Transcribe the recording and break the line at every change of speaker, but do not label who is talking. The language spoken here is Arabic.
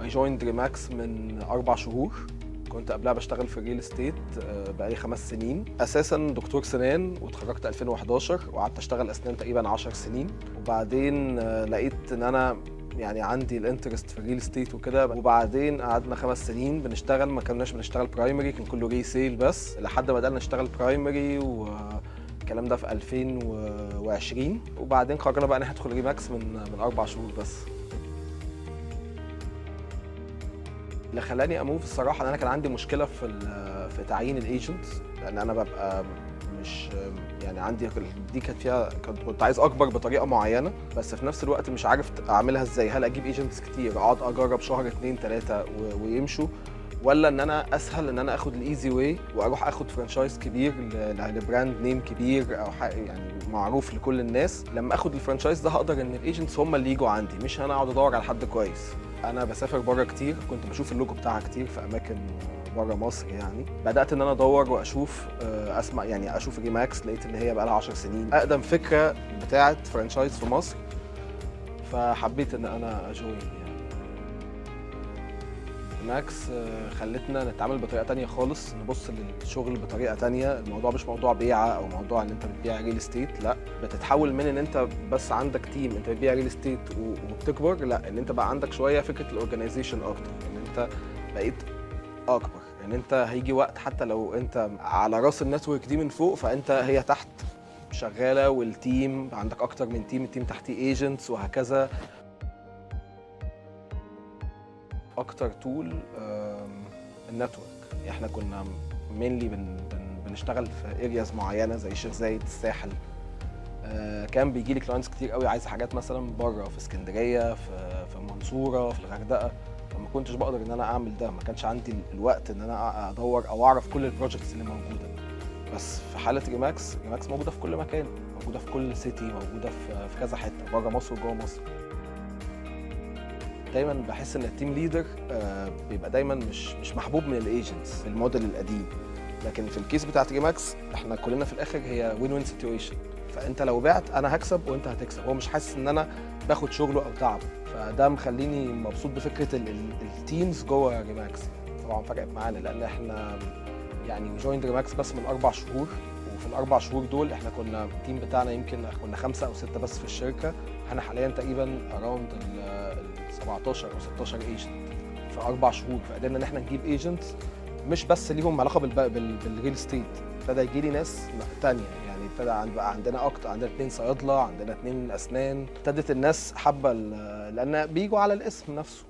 I joined ريماكس من 4 شهور. كنت قبلها بشتغل في الريل استيت بقالي 5 سنين. اساسا دكتور سنان واتخرجت 2011 وقعدت اشتغل اسنان تقريبا 10 سنين، وبعدين لقيت ان انا يعني عندي الانترست في الريل استيت وكده، وبعدين قعدنا 5 سنين بنشتغل. ما كناش بنشتغل برايمري، كان كله ريسيل بس، لحد ما بدأنا نشتغل برايمري، والكلام ده في 2020. وبعدين قررنا بقى ان احنا ندخل ريماكس من 4 شهور بس. اللي خلاني اموف الصراحه ان انا كان عندي مشكله في تعيين الايجنتس، لان انا ببقى مش يعني عندي دي كانت فيها كنت عايز اكبر بطريقه معينه، بس في نفس الوقت مش عارف اعملها ازاي. هل اجيب ايجنتس كتير اقعد اجرب شهر 2 3 ويمشوا، ولا ان انا اسهل ان انا اخد الايزي واي واروح اخد فرانشايز كبير لبراند نيم كبير او يعني معروف لكل الناس. لما اخد الفرانشايز ده هقدر ان الايجنتس هم اللي يجوا عندي، مش انا اقعد ادور على حد كويس. انا بسافر بره كتير، كنت بشوف اللوجو بتاعها كتير في اماكن بره مصر. يعني بدات ان انا ادور واشوف اسمع، يعني اشوف ريماكس، لقيت ان هي بقى لها 10 سنين، اقدم فكره بتاعه فرانشايز في مصر، فحبيت ان انا اجوين. ماكس خلتنا نتعامل بطريقه تانية خالص، نبص للشغل بطريقه تانية. الموضوع مش موضوع بيعه او موضوع ان انت بتبيع ريل استيت، لا، بتتحول من ان انت بس عندك تيم انت بتبيع ريل استيت وبتكبر، لا، ان انت بقى عندك شويه فكره الاورجنايزيشن اكتر، ان انت بقيت اكبر. ان انت هيجي وقت حتى لو انت على راس النتورك دي من فوق، فانت هي تحت شغاله، والتيم عندك اكتر من تيم، التيم تحتيه ايجنتس وهكذا. اكتر تول النتورك. احنا كنا مينلي بنشتغل في ارياز معينه زي الشيخ زايد، الساحل. كان بيجي لي كلاينتس كتير قوي عايزه حاجات مثلا بره، في اسكندريه، في المنصوره، في الغردقه. فما كنتش بقدر ان انا اعمل ده، ما كانش عندي الوقت ان انا ادور او اعرف كل البروجكتس اللي موجوده. بس في حاله ريماكس موجوده في كل مكان، موجوده في كل سيتي، موجوده في كذا حته بره مصر وجوه مصر. دايما بحس ان التيم ليدر بيبقى دايما مش محبوب من الايجنتس الموديل القديم، لكن في الكيس بتاعت ريماكس احنا كلنا في الاخر هي وين وين سيتويشن. فانت لو بعت انا هكسب وانت هتكسب، هو مش حاسس ان انا باخد شغله او تعبه. فده مخليني مبسوط بفكره التيمز جوه ريماكس. طبعا فرقت معانا لان احنا يعني جويند ريماكس بس من 4 شهور، وفي ال4 شهور دول احنا كنا التيم بتاعنا يمكن كنا 5 أو 6 بس في الشركه. احنا حاليا تقريبا اراوند 17 او 16 ايجنت في 4 شهور. فقدرنا ان احنا نجيب ايجنت مش بس ليهم علاقه بالريل استيت، ابتدى يجي لي ناس تانية. يعني ابتدى بقى عندنا اكتر، عندنا 2 صيادله، عندنا 2 اسنان. ابتدت الناس حابه لان بيجوا على الاسم نفسه.